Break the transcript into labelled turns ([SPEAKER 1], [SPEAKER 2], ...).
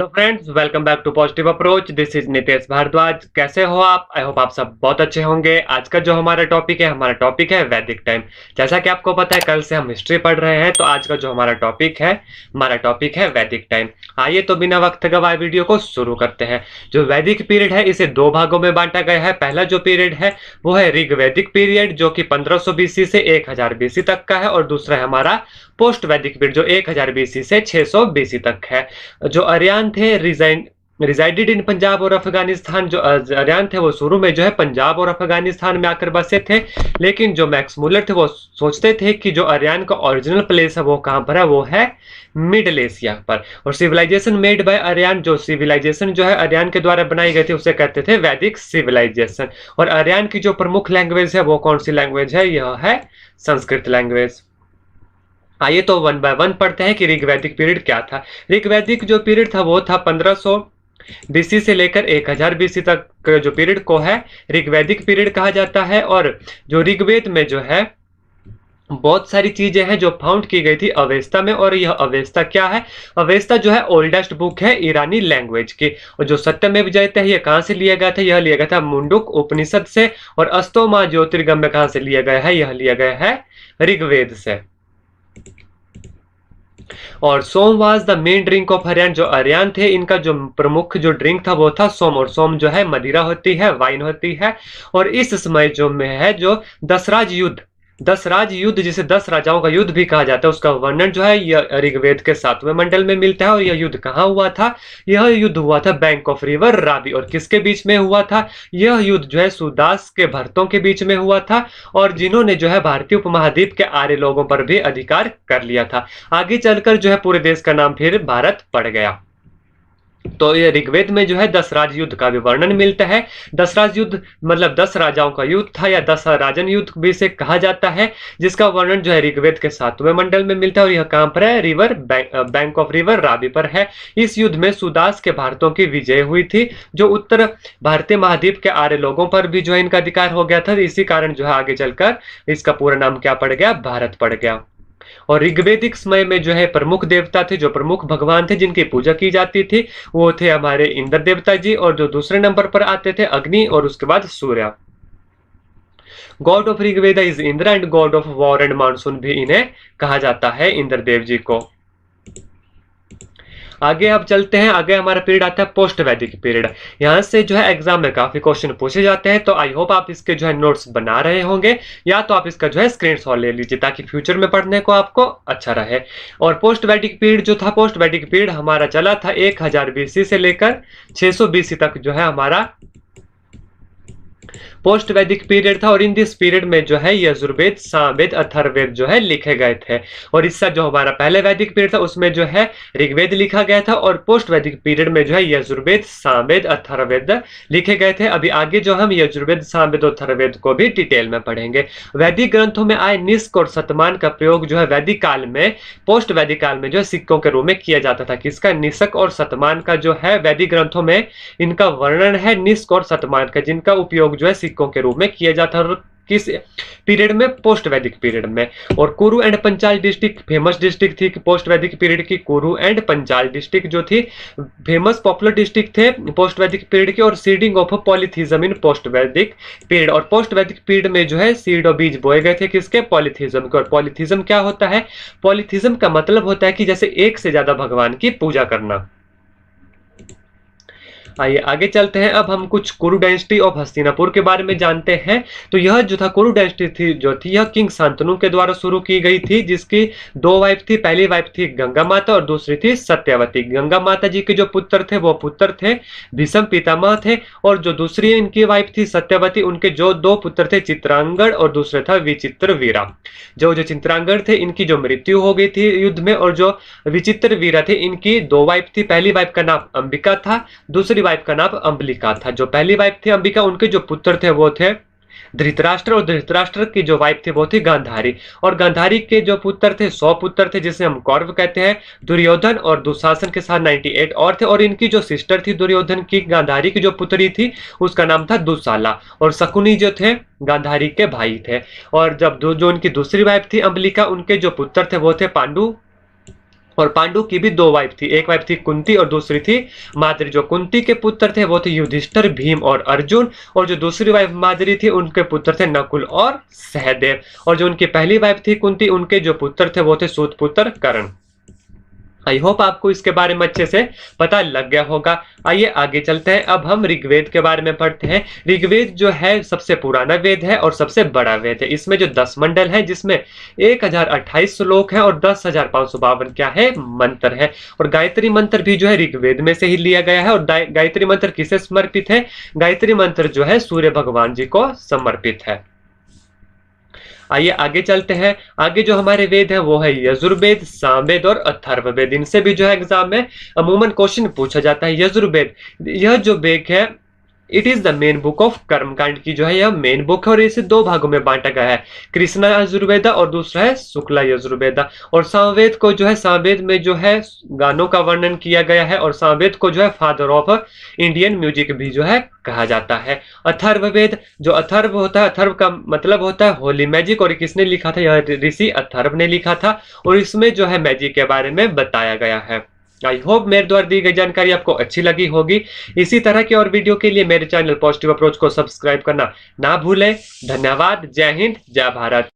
[SPEAKER 1] तो friends, welcome back to positive approach. This is Nitesh Bhardwaj. कैसे हो आप? आई होप आप सब बहुत अच्छे होंगे। आज का जो हमारा टॉपिक है वैदिक टाइम। जैसा कि आपको पता है, कल से हम हिस्ट्री पढ़ रहे हैं, तो आज का जो हमारा टॉपिक है वैदिक टाइम। आइए तो बिना वक्त गवाए वीडियो को शुरू करते हैं। जो वैदिक पीरियड है, इसे दो भागों में बांटा गया है। पहला जो पीरियड है वो है ऋग्वैदिक पीरियड, जो कि 1500 बीसी से 1000 बीसी तक का है, और दूसरा है हमारा पोस्ट वैदिक पीरियड, जो 1000 बीसी से 600 बीसी तक है। जो आर्यन थे रिजाइडेड इन पंजाब और अफगानिस्तान। जो आर्यन थे वो शुरू में जो है पंजाब और अफगानिस्तान में आकर बसे थे, लेकिन जो मैक्स मुलर थे वो सोचते थे कि जो आर्यन का ओरिजिनल प्लेस है वो कहाँ पर है, वो है मिडल एशिया पर। और सिविलाइजेशन मेड बाय आर्यन, जो सिविलाइजेशन जो है आर्यन के द्वारा बनाई गई थी, उसे कहते थे वैदिक सिविलाइजेशन। और आर्यन की जो प्रमुख लैंग्वेज है वो कौन सी लैंग्वेज है? यह है संस्कृत लैंग्वेज। आइए तो वन बाय वन पढ़ते हैं कि ऋग्वैदिक पीरियड क्या था। ऋग्वैदिक जो पीरियड था वो था 1500 बीसी से लेकर 1000 बीसी तक का जो पीरियड को है ऋग्वैदिक पीरियड कहा जाता है। और जो ऋग्वेद में जो है बहुत सारी चीजें हैं जो फाउंड की गई थी अवेस्ता में। और यह अवेस्ता क्या है? अवेस्ता जो है ओल्डेस्ट बुक है ईरानी लैंग्वेज की। और जो सत्यमेव जयते है, ये कहां से लिया गया था? यह लिया गया था मुंडुक उपनिषद से। और अस्तोमा ज्योतिर्गम्य कहां से लिया गया है? यह लिया गया है ऋग्वेद से। और Soma was the main drink of Aryan. जो आर्यन थे, इनका जो प्रमुख जो ड्रिंक था वो था सोम। और सोम जो है मदिरा होती है, वाइन होती है। और इस समय जो में है जो दसराज युद्ध जिसे 10 राजाओं का युद्ध भी कहा जाता है, उसका वर्णन जो है यह ऋग्वेद के 7वें मंडल में मिलता है। और यह युद्ध कहाँ हुआ था? यह युद्ध हुआ था बैंक ऑफ रिवर रावी। और किसके बीच में हुआ था? यह युद्ध जो है सुदास के भरतों के बीच में हुआ था, और जिन्होंने जो है भारतीय उपमहाद्वीप के आर्य लोगों पर भी अधिकार कर लिया था। आगे चलकर जो है पूरे देश का नाम फिर भारत पड़ गया। तो ये ऋग्वेद में जो है 10 राज युद्ध का भी वर्णन मिलता है। 10 राज युद्ध मतलब 10 राजाओं का युद्ध था, या 10 राजन युद्ध भी से कहा जाता है, जिसका वर्णन जो है ऋग्वेद के 7वें मंडल में मिलता है। और यह कहां पर है? बैंक ऑफ रिवर रावी पर है। इस युद्ध में सुदास के भारतों की विजय हुई थी, जो उत्तर भारतीय महाद्वीप के आर्य लोगों पर भी जो है इनका अधिकार हो गया था। इसी कारण जो है आगे चलकर इसका पूरा नाम क्या पड़ गया? भारत पड़ गया। और ऋग्वेदिक समय में जो है प्रमुख देवता थे, जो प्रमुख भगवान थे जिनकी पूजा की जाती थी, वो थे हमारे इंद्र देवता जी। और जो दूसरे नंबर पर आते थे अग्नि, और उसके बाद Surya. God of Rigveda is Indra and god of war and monsoon भी इन्हें कहा जाता है, इंद्रदेव जी को। आगे अब चलते हैं। आगे हमारा पीरियड आता है पोस्ट वैदिक पीरियड। यहाँ से जो है एग्जाम में काफी क्वेश्चन पूछे जाते हैं, तो आई होप आप इसके जो है नोट्स बना रहे होंगे, या तो आप इसका जो है स्क्रीनशॉट ले लीजिए ताकि फ्यूचर में पढ़ने को आपको अच्छा रहे। और पोस्ट वैदिक पीरियड जो था, पोस्ट वैदिक पीरियड हमारा चला था 1000 बीसी से लेकर 600 बीसी तक जो है हमारा पोस्ट वैदिक पीरियड था। और इन दिस पीरियड में जो है यजुर्वेद, सामवेद, अथर्ववेद जो है लिखे गए थे। और इसका जो हमारा पहले वैदिक पीरियड था उसमें जो है ऋग्वेद लिखा गया था, और पोस्ट वैदिक पीरियड में जो है यजुर्वेद, सामवेद, अथर्ववेद लिखे गए थे। अभी आगे जो हम यजुर्वेद, सामवेद और अथर्ववेद को भी डिटेल में पढ़ेंगे। वैदिक ग्रंथों में आए निष्क और शतमान का प्रयोग जो है वैदिक काल में, पोस्ट वैदिक काल में जो है सिक्कों के रूप में किया जाता था। किसका? निष्क और शतमान का जो है वैदिक ग्रंथों में इनका वर्णन है, निष्क और शतमान का, जिनका उपयोग जो है सिक्कों के रूप में किया जाता है। किस पीरियड में? पोस्ट वैदिक पीरियड में। और Kuru and Panchal district famous district थी पोस्ट वैदिक पीरियड की। कुरु एंड पंचाल डिस्ट्रिक्ट जो थी फेमस पॉपुलर डिस्ट्रिक्ट थे पोस्ट वैदिक पीरियड की। और seeding of polytheism in post Vedic period. और पोस्ट वैदिक पीरियड में जो है सीड और बीज बोए गए थे, किसके? पॉलीथिज्म के। और पॉलीथिज्म क्या होता है? पॉलीथिज्म का मतलब होता है कि जैसे एक से ज्यादा भगवान की पूजा करना। आइए आगे चलते हैं। अब हम कुछ कुरु डायनेस्टी ऑफ हस्तिनापुर के बारे में जानते हैं। तो यह जो था कुरु डायनेस्टी थी जो थी, यह किंग शांतनु के द्वारा शुरू की गई थी, जिसकी दो वाइफ थी। पहली वाइफ थी गंगा माता और दूसरी थी सत्यवती। गंगा माता जी के जो पुत्र थे वो पुत्र थे भीष्म पितामह थे। और जो दूसरी इनकी वाइफ थी सत्यवती, उनके जो दो पुत्र थे चित्रांगद और दूसरे था विचित्र वीरा। जो जो चित्रांगद थे इनकी जो मृत्यु हो गई थी युद्ध में, और जो विचित्र वीरा थे इनकी दो वाइफ थी। पहली वाइफ का नाम अंबिका था, दूसरी वाइफ का नाम अंबलिका था। जो पहली वाइफ थी अंबिका, उनके जो पुत्र थे वो थे धृतराष्ट्र। और धृतराष्ट्र की जो वाइफ थी वो थी गांधारी। और गांधारी के जो पुत्र थे 100 पुत्र थे, जिसे हम कौरव कहते हैं। दुर्योधन और दुशासन के साथ 98 और थे। और इनकी जो सिस्टर थी दुर्योधन की, गांधारी की जो पुत्री थी उसका नाम था दुशाला। और शकुनी जो थे गांधारी के भाई थे। और जब जो उनकी दूसरी वाइफ थी अंबलिका, उनके जो पुत्र थे वो थे पांडु और पांडु की भी दो वाइफ थी, एक वाइफ थी कुंती और दूसरी थी माद्री। जो कुंती के पुत्र थे वो थे युधिष्ठिर, भीम और अर्जुन, और जो दूसरी वाइफ माद्री थी उनके पुत्र थे नकुल और सहदेव। और जो उनकी पहली वाइफ थी कुंती, उनके जो पुत्र थे वो थे सूत पुत्र कर्ण। आई होप आपको इसके बारे में अच्छे से पता लग गया होगा। आइए आगे चलते हैं, अब हम ऋग्वेद के बारे में पढ़ते हैं। ऋग्वेद जो है सबसे पुराना वेद है और सबसे बड़ा वेद है। इसमें जो 10 मंडल है, जिसमें 1028 श्लोक है और 10,552 क्या है मंत्र है। और गायत्री मंत्र भी जो है ऋग्वेद में से ही लिया गया है। और गायत्री मंत्र किसे समर्पित है? गायत्री मंत्र जो है सूर्य भगवान जी को समर्पित है। आइए आगे चलते हैं। आगे जो हमारे वेद है वो है यजुर्वेद, सामवेद और अथर्ववेद। इनसे भी जो है एग्जाम में अमूमन क्वेश्चन पूछा जाता है। यजुर्वेद, यह जो वेद है, it is the main book of कर्मकांड की जो है यह मेन बुक है और इसे दो भागों में बांटा गया है, कृष्णा यजुर्वेदा और दूसरा है शुक्ला यजुर्वेदा। और सामवेद को जो है, सामवेद में जो है गानों का वर्णन किया गया है और सामवेद को जो है फादर ऑफ इंडियन म्यूजिक भी जो है कहा जाता है। अथर्ववेद, जो अथर्व होता है, अथर्व का मतलब होता है होली मैजिक, और किसने लिखा था? यह ऋषि अथर्व ने लिखा था और इसमें जो है मैजिक के बारे में बताया गया है। आई होप मेरे द्वारा दी गई जानकारी आपको अच्छी लगी होगी। इसी तरह की और वीडियो के लिए मेरे चैनल पॉजिटिव अप्रोच को सब्सक्राइब करना ना भूलें। धन्यवाद। जय हिंद, जय भारत।